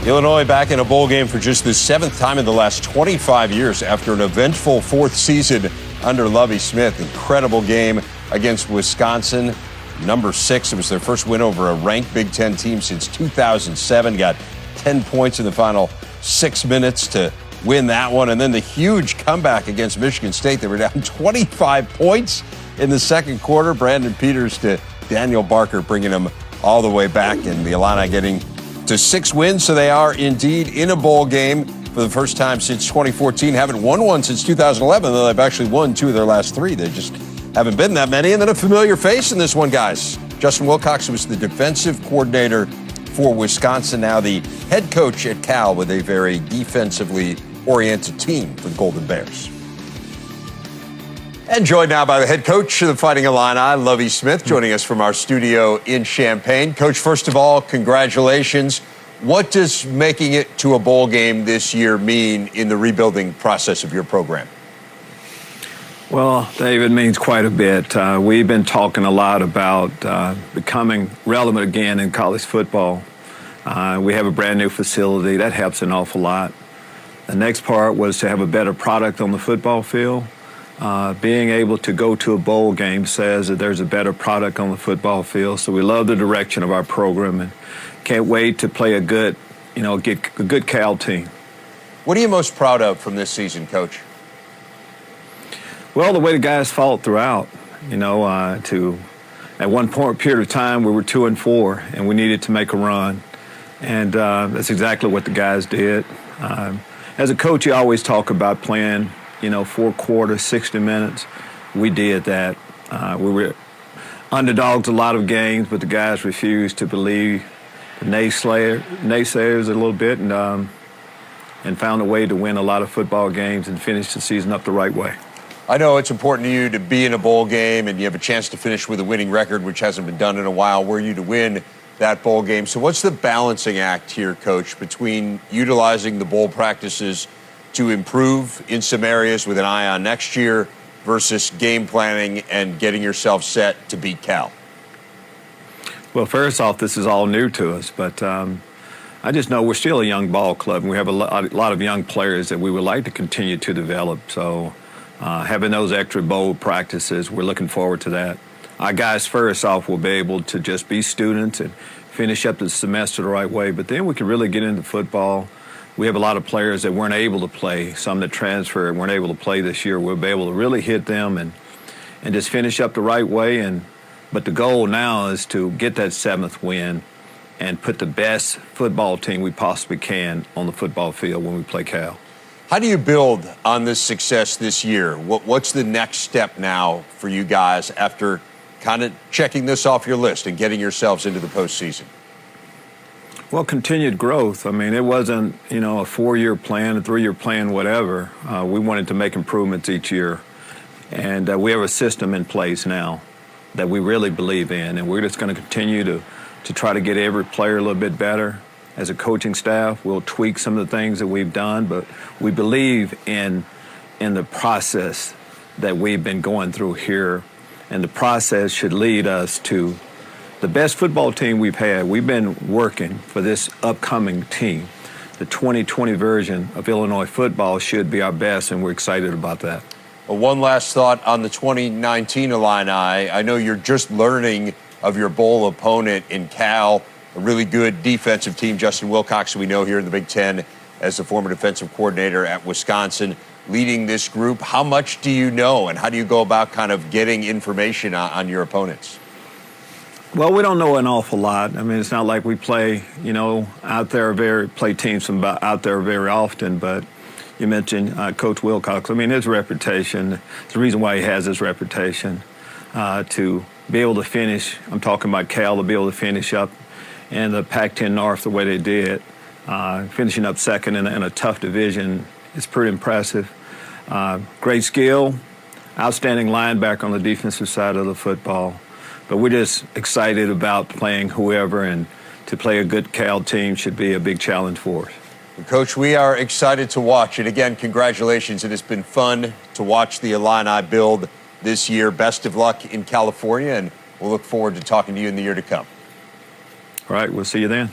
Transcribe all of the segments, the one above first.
Illinois back in a bowl game for just the 7th time in the last 25 years after an eventful 4th season under Lovie Smith. Incredible game against Wisconsin. Number 6, it was their first win over a ranked Big Ten team since 2007. Got 10 points in the final 6 minutes to win that one. And then the huge comeback against Michigan State. They were down 25 points in the second quarter. Brandon Peters to Daniel Barker bringing them all the way back. And the Illini getting to 6 wins. So they are indeed in a bowl game for the first time since 2014. Haven't won one since 2011, though they've actually won 2 of their last 3. They just haven't been that many. And then a familiar face in this one, guys. Justin Wilcox was the defensive coordinator for Wisconsin, now the head coach at Cal with a very defensively oriented team for the Golden Bears. And joined now by the head coach of the Fighting Illini, Lovie Smith, joining us from our studio in Champaign. Coach, first of all, congratulations. What does making it to a bowl game this year mean in the rebuilding process of your program? Well, David, means quite a bit. We've been talking a lot about becoming relevant again in college football. We have a brand new facility. That helps an awful lot. The next part was to have a better product on the football field. Being able to go to a bowl game says that there's a better product on the football field. So we love the direction of our program and can't wait to play a good Cal team. What are you most proud of from this season, Coach? Well, the way the guys fought throughout, at one period of time we were 2-4 and we needed to make a run. And that's exactly what the guys did. As a coach, you always talk about playing, 4 quarters, 60 minutes. We did that. We were underdogs a lot of games, but the guys refused to believe the naysayers a little bit and found a way to win a lot of football games and finish the season up the right way. I know it's important to you to be in a bowl game and you have a chance to finish with a winning record, which hasn't been done in a while. Were you to win that bowl game? So what's the balancing act here, Coach, between utilizing the bowl practices to improve in some areas with an eye on next year versus game planning and getting yourself set to beat Cal? Well, first off, this is all new to us, but I just know we're still a young ball club and we have a lot of young players that we would like to continue to develop. So having those extra bowl practices, we're looking forward to that. Our guys, first off, will be able to just be students and finish up the semester the right way, but then we can really get into football. We have a lot of players that weren't able to play, some that transferred weren't able to play this year. We'll be able to really hit them and just finish up the right way. But the goal now is to get that 7th win and put the best football team we possibly can on the football field when we play Cal. How do you build on this success this year? What's the next step now for you guys after kind of checking this off your list and getting yourselves into the postseason? Well, continued growth. I mean, it wasn't, a 4-year plan, a 3-year plan, whatever. We wanted to make improvements each year. And we have a system in place now that we really believe in. And we're just going to continue to try to get every player a little bit better. As a coaching staff, we'll tweak some of the things that we've done, but we believe in the process that we've been going through here. And the process should lead us to the best football team we've had. We've been working for this upcoming team. The 2020 version of Illinois football should be our best, and we're excited about that. Well, one last thought on the 2019 Illini. I know you're just learning of your bowl opponent in Cal, a really good defensive team. Justin Wilcox, we know here in the Big Ten as the former defensive coordinator at Wisconsin, leading this group. How much do you know, and how do you go about kind of getting information on your opponents? Well, we don't know an awful lot. I mean, it's not like we play, out there play teams from out there very often. But you mentioned Coach Wilcox. I mean, his reputation, the reason why he has his reputation, to be able to finish. I'm talking about Cal, to be able to finish up in the Pac-10 North the way they did, finishing up second in a tough division is pretty impressive. Great skill, outstanding linebacker on the defensive side of the football. But we're just excited about playing whoever, and to play a good Cal team should be a big challenge for us. Coach, we are excited to watch. And again, congratulations. It has been fun to watch the Illini build this year. Best of luck in California, and we'll look forward to talking to you in the year to come. All right, we'll see you then.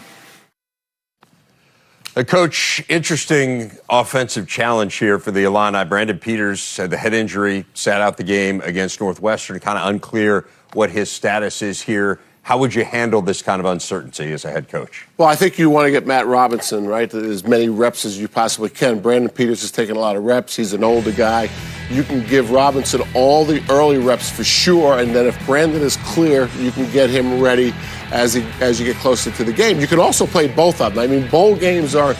Coach, interesting offensive challenge here for the Illini. Brandon Peters had the head injury, sat out the game against Northwestern. Kind of unclear what his status is here. How would you handle this kind of uncertainty as a head coach? Well, I think you want to get Matt Robinson, right, as many reps as you possibly can. Brandon Peters has taken a lot of reps. He's an older guy. You can give Robinson all the early reps for sure, and then if Brandon is clear, you can get him ready as you get closer to the game. You can also play both of them. I mean, bowl games are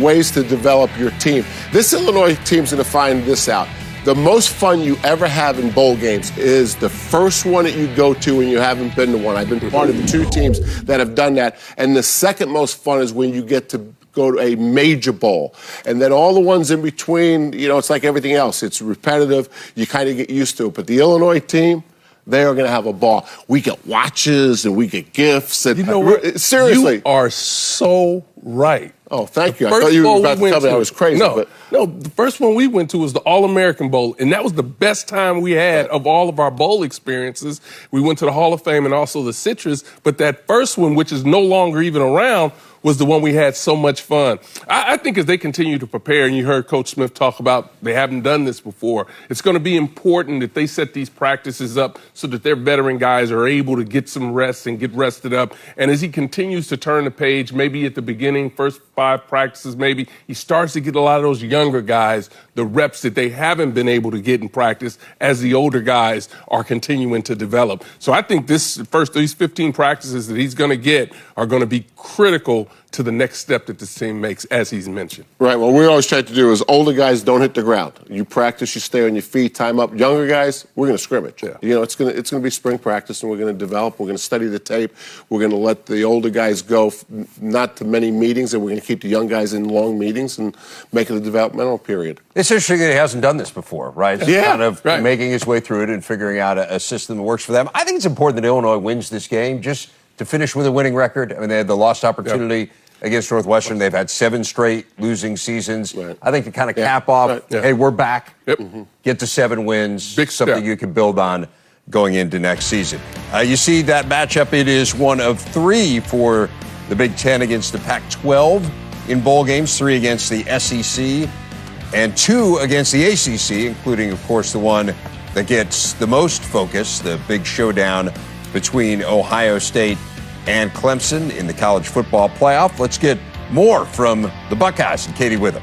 ways to develop your team. This Illinois team's going to find this out. The most fun you ever have in bowl games is the first one that you go to when you haven't been to one. I've been part of 2 teams that have done that. And the second most fun is when you get to go to a major bowl. And then all the ones in between, it's like everything else. It's repetitive. You kind of get used to it. But the Illinois team, they are going to have a ball. We get watches and we get gifts. And, seriously. You are so right. Oh, thank you. I thought you were about to tell me I was crazy. No, the first one we went to was the All-American Bowl, and that was the best time we had of all of our bowl experiences. We went to the Hall of Fame and also the Citrus, but that first one, which is no longer even around, was the one we had so much fun. I think as they continue to prepare, and you heard Coach Smith talk about they haven't done this before, it's going to be important that they set these practices up so that their veteran guys are able to get some rest and get rested up. And as he continues to turn the page, maybe at the beginning, first 5 practices, maybe he starts to get a lot of those younger guys the reps that they haven't been able to get in practice as the older guys are continuing to develop. So I think these 15 practices that he's going to get are going to be critical to the next step that this team makes, as he's mentioned. Right. Well, we always try to do is older guys don't hit the ground. You practice, you stay on your feet, time up. Younger guys, we're going to scrimmage. Yeah. It's going to be spring practice, and we're going to develop. We're going to study the tape. We're going to let the older guys go, not to many meetings, and we're going to keep the young guys in long meetings and make it a developmental period. It's interesting that he hasn't done this before, right? Yeah. Kind of making his way through it and figuring out a system that works for them. I think it's important that Illinois wins this game just to finish with a winning record. I mean, they had the lost opportunity against Northwestern. They've had 7 straight losing seasons. Right. I think to kind of cap off, hey, we're back. Get to 7 wins. Big something step. you can build on going into next season. You see that matchup, it is one of 3 for the Big Ten against the Pac-12 in bowl games, 3 against the SEC, and 2 against the ACC, including, of course, the one that gets the most focus, the big showdown between Ohio State and Clemson in the college football playoff. Let's get more from the Buckeyes and Katie Witham.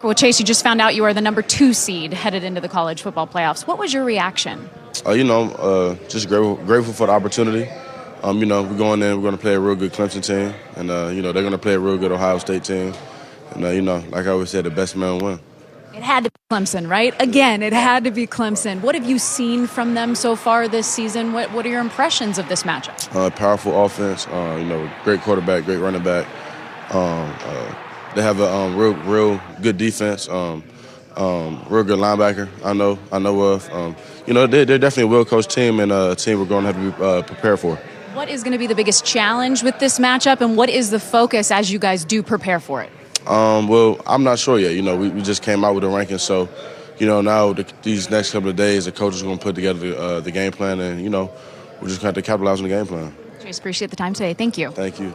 Well, Chase, you just found out you are the number 2 seed headed into the college football playoffs. What was your reaction? Just grateful for the opportunity. We're going in, we're going to play a real good Clemson team, and, they're going to play a real good Ohio State team. And, like I always said, the best man will win. It had to be Clemson, right? Again, it had to be Clemson. What have you seen from them so far this season? What are your impressions of this matchup? Powerful offense, great quarterback, great running back. They have a real good defense, real good linebacker. I know of. They're definitely a well-coached team and a team we're going to have to be prepared for. What is going to be the biggest challenge with this matchup, and what is the focus as you guys do prepare for it? Well, I'm not sure yet. We just came out with the rankings, so now these next couple of days, the coach is going to put together the game plan, and we're just going to have to capitalize on the game plan. Chase, appreciate the time today. Thank you. Thank you.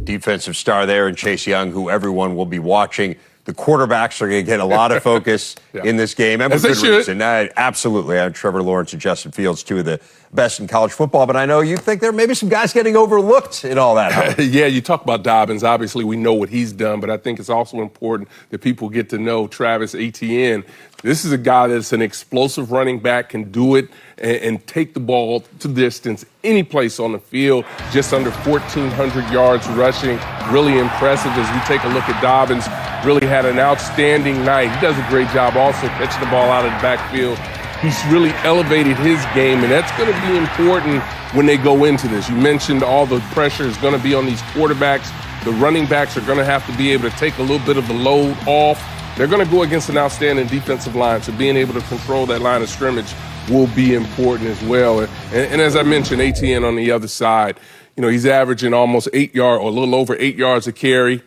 Defensive star there, and Chase Young, who everyone will be watching. The quarterbacks are going to get a lot of focus in this game, and for good reason. Absolutely. I have Trevor Lawrence and Justin Fields, 2 of the best in college football, but I know you think there may be some guys getting overlooked in all that. Yeah, you talk about Dobbins. Obviously, we know what he's done, but I think it's also important that people get to know Travis Etienne. This is a guy that's an explosive running back, can do it and take the ball to distance any place on the field, just under 1,400 yards rushing. Really impressive as we take a look at Dobbins. Really had an outstanding night. He does a great job also catching the ball out of the backfield. He's really elevated his game, and that's going to be important when they go into this. You mentioned all the pressure is going to be on these quarterbacks. The running backs are going to have to be able to take a little bit of the load off. They're going to go against an outstanding defensive line, so being able to control that line of scrimmage will be important as well. And as I mentioned, ATN on the other side, he's averaging almost 8 yards or a little over 8 yards a carry.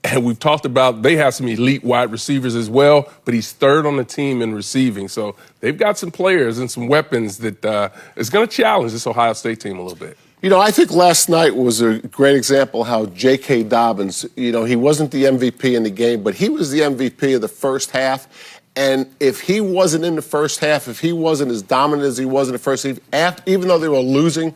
And we've talked about they have some elite wide receivers as well, but he's 3rd on the team in receiving. So they've got some players and some weapons that is going to challenge this Ohio State team a little bit. I think last night was a great example how J.K. Dobbins, he wasn't the MVP in the game, but he was the MVP of the first half. And if he wasn't in the first half, if he wasn't as dominant as he was in the first half, even though they were losing,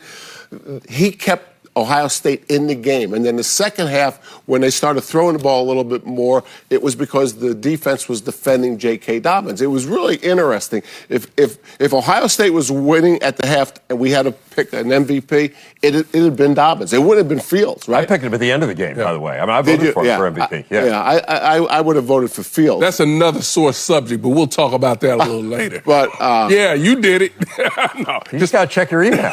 he kept Ohio State in the game. And then the second half, when they started throwing the ball a little bit more, it was because the defense was defending J.K. Dobbins. It was really interesting. If Ohio State was winning at the half and we had to pick an MVP, it had been Dobbins. It wouldn't have been Fields, right? I picked him at the end of the game, by the way. I mean, I voted for him for MVP. I would have voted for Fields. That's another sore subject, but we'll talk about that a little later. But yeah, you did it. No, you just got to check your email.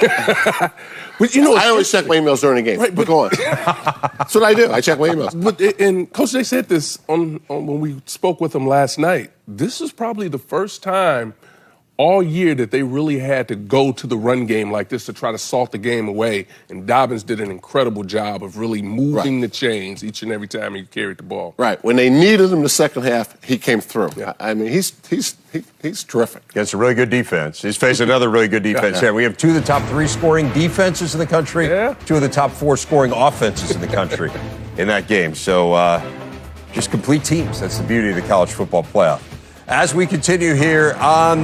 But I always check my emails during the game. Right, but go on. That's what I do. I check my emails. But and Coach, they said this on when we spoke with them last night. This is probably the first time all year that they really had to go to the run game like this to try to salt the game away. And Dobbins did an incredible job of really moving the chains each and every time he carried the ball. Right. When they needed him the second half, he came through. Yeah. I mean, he's terrific. Against a really good defense. He's facing another really good defense. Yeah, we have 2 of the top 3 scoring defenses in the country, 2 of the top 4 scoring offenses in the country in that game. So just complete teams. That's the beauty of the college football playoff. As we continue here on the